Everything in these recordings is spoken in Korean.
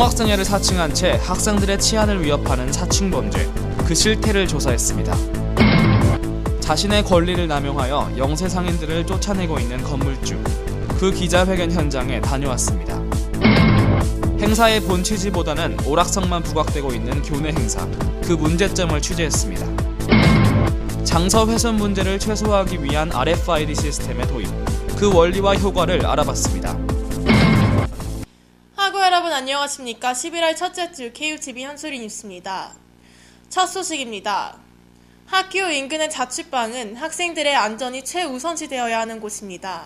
총학생회를 사칭한 채 학생들의 치안을 위협하는 사칭범죄, 그 실태를 조사했습니다. 자신의 권리를 남용하여 영세상인들을 쫓아내고 있는 건물주, 그 기자회견 현장에 다녀왔습니다. 행사의 본 취지보다는 오락성만 부각되고 있는 교내 행사, 그 문제점을 취재했습니다. 장서 훼손 문제를 최소화하기 위한 RFID 시스템의 도입, 그 원리와 효과를 알아봤습니다. 학우 여러분 안녕하십니까? 11월 첫째 주 KUTV 현수리 뉴스입니다. 첫 소식입니다. 학교 인근의 자취방은 학생들의 안전이 최우선시되어야 하는 곳입니다.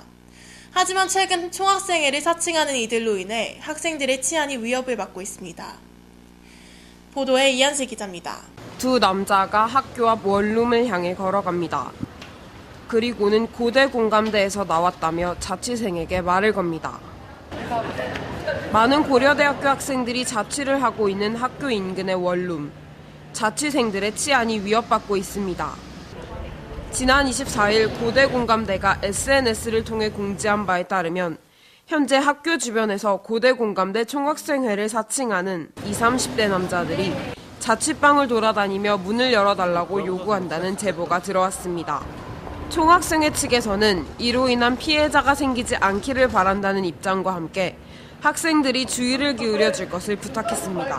하지만 최근 총학생회를 사칭하는 이들로 인해 학생들의 치안이 위협을 받고 있습니다. 보도에 이한슬 기자입니다. 두 남자가 학교 앞 원룸을 향해 걸어갑니다. 그리고는 고대 공감대에서 나왔다며 자취생에게 말을 겁니다. 많은 고려대학교 학생들이 자취를 하고 있는 학교 인근의 원룸. 자취생들의 치안이 위협받고 있습니다. 지난 24일 고대 공감대가 SNS를 통해 공지한 바에 따르면 현재 학교 주변에서 고대 공감대 총학생회를 사칭하는 20, 30대 남자들이 자취방을 돌아다니며 문을 열어달라고 요구한다는 제보가 들어왔습니다. 총학생회 측에서는 이로 인한 피해자가 생기지 않기를 바란다는 입장과 함께 학생들이 주의를 기울여 줄 것을 부탁했습니다.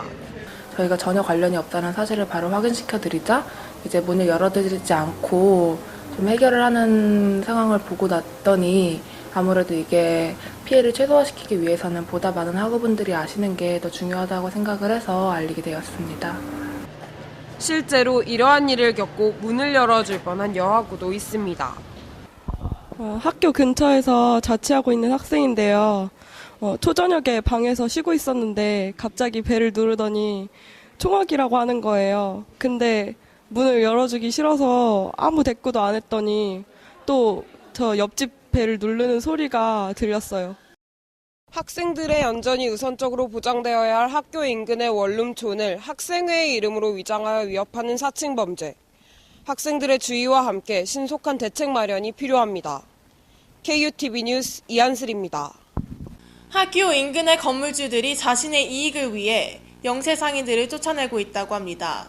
저희가 전혀 관련이 없다는 사실을 바로 확인시켜드리자 이제 문을 열어드리지 않고 좀 해결을 하는 상황을 보고 났더니 아무래도 이게 피해를 최소화시키기 위해서는 보다 많은 학우분들이 아시는 게 더 중요하다고 생각을 해서 알리게 되었습니다. 실제로 이러한 일을 겪고 문을 열어줄 뻔한 여학우도 있습니다. 학교 근처에서 자취하고 있는 학생인데요. 초저녁에 방에서 쉬고 있었는데 갑자기 벨을 누르더니 총학이라고 하는 거예요. 근데 문을 열어주기 싫어서 아무 대꾸도 안 했더니 또 저 옆집 벨을 누르는 소리가 들렸어요. 학생들의 안전이 우선적으로 보장되어야 할 학교 인근의 원룸촌을 학생회의 이름으로 위장하여 위협하는 사칭범죄. 학생들의 주의와 함께 신속한 대책 마련이 필요합니다. KUTV 뉴스 이한슬입니다. 학교 인근의 건물주들이 자신의 이익을 위해 영세상인들을 쫓아내고 있다고 합니다.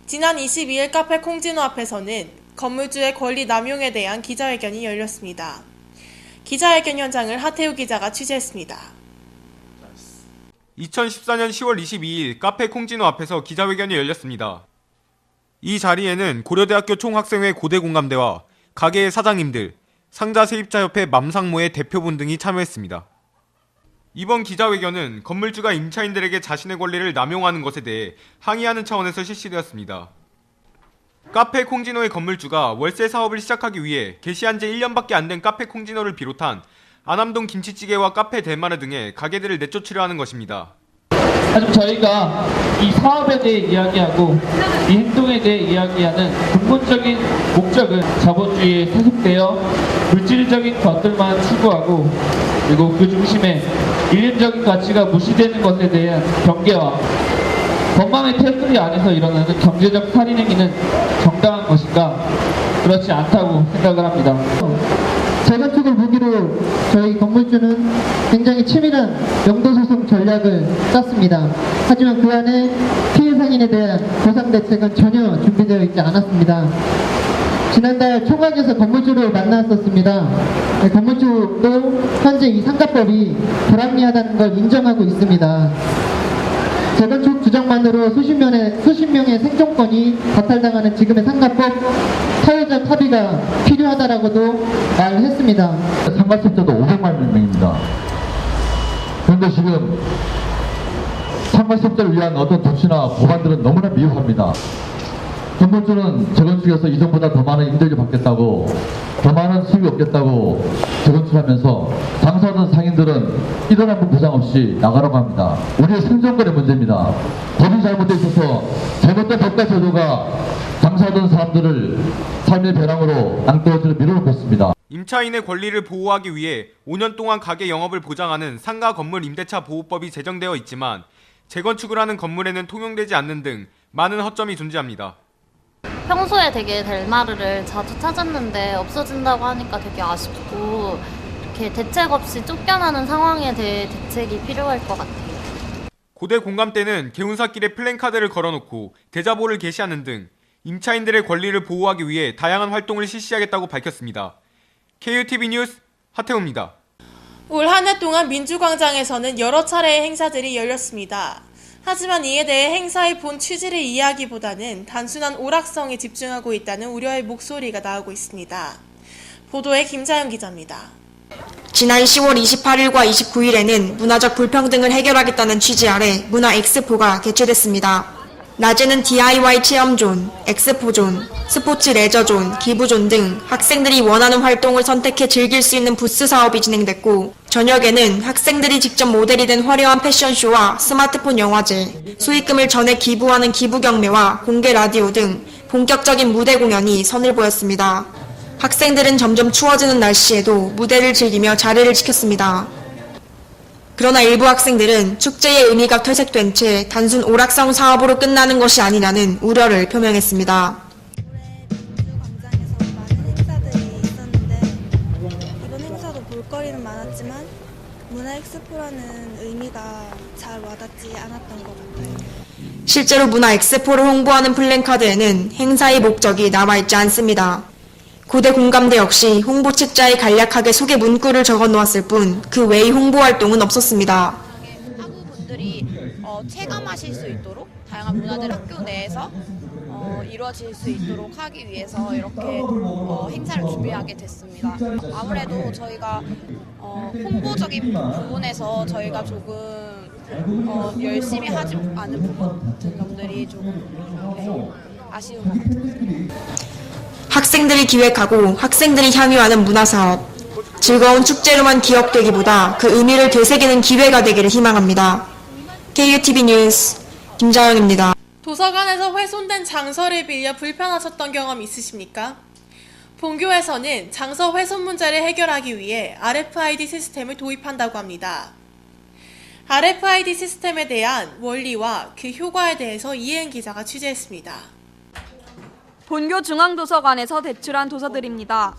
지난 22일 카페 콩진호 앞에서는 건물주의 권리 남용에 대한 기자회견이 열렸습니다. 기자회견 현장을 하태우 기자가 취재했습니다. 2014년 10월 22일 카페 콩진호 앞에서 기자회견이 열렸습니다. 이 자리에는 고려대학교 총학생회 고대공감대와 가게의 사장님들, 상자세입자협회 맘상모의 대표분 등이 참여했습니다. 이번 기자회견은 건물주가 임차인들에게 자신의 권리를 남용하는 것에 대해 항의하는 차원에서 실시되었습니다. 카페 콩진호의 건물주가 월세 사업을 시작하기 위해 개시한 지 1년밖에 안 된 카페 콩진호를 비롯한 안암동 김치찌개와 카페 대마르 등의 가게들을 내쫓으려 하는 것입니다. 하지만 저희가 이 사업에 대해 이야기하고 이 행동에 대해 이야기하는 근본적인 목적은 자본주의에 세속되어 물질적인 것들만 추구하고 그리고 그 중심에 인륜적인 가치가 무시되는 것에 대한 경계와 법망의 테두리 안에서 일어나는 경제적 살인행위는 정당한 것인가? 그렇지 않다고 생각을 합니다. 재건축을 무기로 저희 건물주는 굉장히 치밀한 영도소송 전략을 짰습니다. 하지만 그 안에 피해 상인에 대한 보상 대책은 전혀 준비되어 있지 않았습니다. 지난달 총학에서 건물주를 만났었습니다. 건물주도 현재 이 상가법이 불합리하다는 걸 인정하고 있습니다. 재건축 주장만으로 수십 명의 생존권이 박탈당하는 지금의 상가법 사회적 합의가 필요하다라고도 말을 했습니다. 상가세입자도 500만 명입니다. 그런데 지금 상가세입자를 위한 어떤 조치나 법안들은 너무나 미흡합니다. 건물주는 재건축에서 이전보다 더 많은 임대료 받겠다고, 더 많은 수익이 없겠다고 재건축하면서 당사하던 상인들은 일원 한 푼 보장 없이 나가라고 합니다. 우리의 생존권의 문제입니다. 법이 잘못되어 있어서 잘못된 법과 제도가 당사하던 사람들을 삶의 벼랑으로 낭떠러지로 밀어놓고 있습니다. 임차인의 권리를 보호하기 위해 5년 동안 가게 영업을 보장하는 상가 건물 임대차 보호법이 제정되어 있지만 재건축을 하는 건물에는 통용되지 않는 등 많은 허점이 존재합니다. 평소에 되게 델마르를 자주 찾았는데 없어진다고 하니까 되게 아쉽고 이렇게 대책 없이 쫓겨나는 상황에 대해 대책이 필요할 것 같아요. 고대 공감대는 개운사길에 플랜카드를 걸어놓고 대자보를 게시하는 등 임차인들의 권리를 보호하기 위해 다양한 활동을 실시하겠다고 밝혔습니다. KUTV 뉴스 하태우입니다. 올 한 해 동안 민주광장에서는 여러 차례의 행사들이 열렸습니다. 하지만 이에 대해 행사의 본 취지를 이해하기보다는 단순한 오락성에 집중하고 있다는 우려의 목소리가 나오고 있습니다. 보도에 김자연 기자입니다. 지난 10월 28일과 29일에는 문화적 불평등을 해결하겠다는 취지 아래 문화 엑스포가 개최됐습니다. 낮에는 DIY 체험존, 엑스포존, 스포츠 레저존, 기부존 등 학생들이 원하는 활동을 선택해 즐길 수 있는 부스 사업이 진행됐고, 저녁에는 학생들이 직접 모델이 된 화려한 패션쇼와 스마트폰 영화제, 수익금을 전액 기부하는 기부경매와 공개 라디오 등 본격적인 무대 공연이 선을 보였습니다. 학생들은 점점 추워지는 날씨에도 무대를 즐기며 자리를 지켰습니다. 그러나 일부 학생들은 축제의 의미가 퇴색된 채 단순 오락성 사업으로 끝나는 것이 아니냐는 우려를 표명했습니다. 민주광장에서 많은 행사들이 있었는데 이번 행사도 볼거리는 많았지만 문화 엑스포라는 의미가 잘 와닿지 않았던 것 같아요. 실제로 문화 엑스포를 홍보하는 플랜카드에는 행사의 목적이 남아있지 않습니다. 고대 공감대 역시 홍보 책자에 간략하게 소개 문구를 적어 놓았을 뿐 그 외의 홍보 활동은 없었습니다. 학우분들이 체감하실 수 있도록 다양한 문화들 학교 내에서 이루어질 수 있도록 하기 위해서 이렇게 행사를 준비하게 됐습니다. 아무래도 저희가 홍보적인 부분에서 저희가 조금 열심히 하지 않은 부분 같은 점들이 조금 아쉬운 것 같아요. 학생들이 기획하고 학생들이 향유하는 문화사업, 즐거운 축제로만 기억되기보다 그 의미를 되새기는 기회가 되기를 희망합니다. KUTV 뉴스 김자영입니다. 도서관에서 훼손된 장서를 빌려 불편하셨던 경험 있으십니까? 본교에서는 장서 훼손 문제를 해결하기 위해 RFID 시스템을 도입한다고 합니다. RFID 시스템에 대한 원리와 그 효과에 대해서 이혜은 기자가 취재했습니다. 본교 중앙도서관에서 제출한 도서들입니다.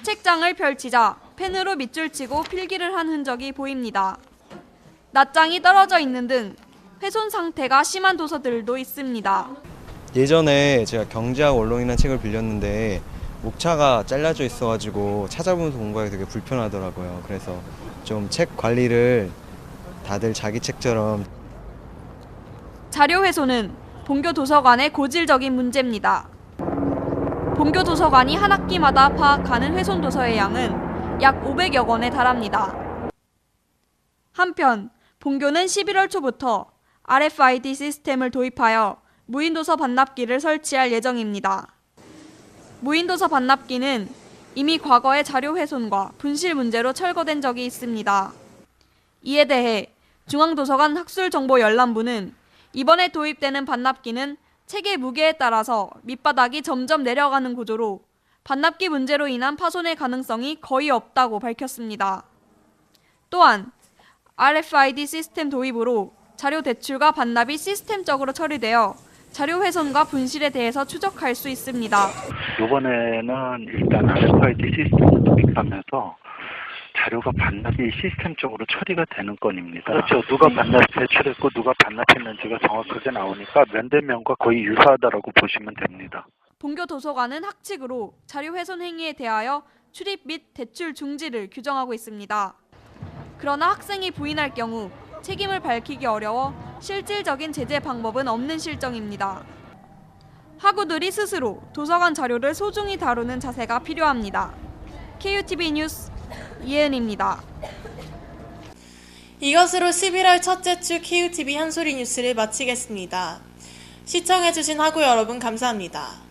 책장을 펼치자 펜으로 밑줄 치고 필기를 한 흔적이 보입니다. 낱장이 떨어져 있는 등 훼손 상태가 심한 도서들도 있습니다. 예전에 제가 경제학 원론이라는 책을 빌렸는데 목차가 잘라져 있어가지고 찾아보면서 공부하기 되게 불편하더라고요. 그래서 좀 책 관리를 다들 자기 책처럼. 자료 훼손은 본교 도서관의 고질적인 문제입니다. 본교 도서관이 한 학기마다 파악하는 훼손 도서의 양은 약 500여 권에 달합니다. 한편 본교는 11월 초부터 RFID 시스템을 도입하여 무인도서 반납기를 설치할 예정입니다. 무인도서 반납기는 이미 과거의 자료 훼손과 분실 문제로 철거된 적이 있습니다. 이에 대해 중앙도서관 학술정보열람부는 이번에 도입되는 반납기는 책의 무게에 따라서 밑바닥이 점점 내려가는 구조로 반납기 문제로 인한 파손의 가능성이 거의 없다고 밝혔습니다. 또한 RFID 시스템 도입으로 자료 대출과 반납이 시스템적으로 처리되어 자료 훼손과 분실에 대해서 추적할 수 있습니다. 이번에는 일단 RFID 시스템을 도입하면서 자료가 반납이 시스템적으로 처리가 되는 건입니다. 그렇죠. 누가 반납 제출했고 누가 반납했는지가 정확하게 나오니까 면대면과 거의 유사하다라고 보시면 됩니다. 본교 도서관은 학칙으로 자료 훼손 행위에 대하여 출입 및 대출 중지를 규정하고 있습니다. 그러나 학생이 부인할 경우 책임을 밝히기 어려워 실질적인 제재 방법은 없는 실정입니다. 학우들이 스스로 도서관 자료를 소중히 다루는 자세가 필요합니다. KUTV 뉴스 이혜은입니다. 이것으로 11월 첫째 주 KUTV 한소리 뉴스를 마치겠습니다. 시청해주신 학우 여러분 감사합니다.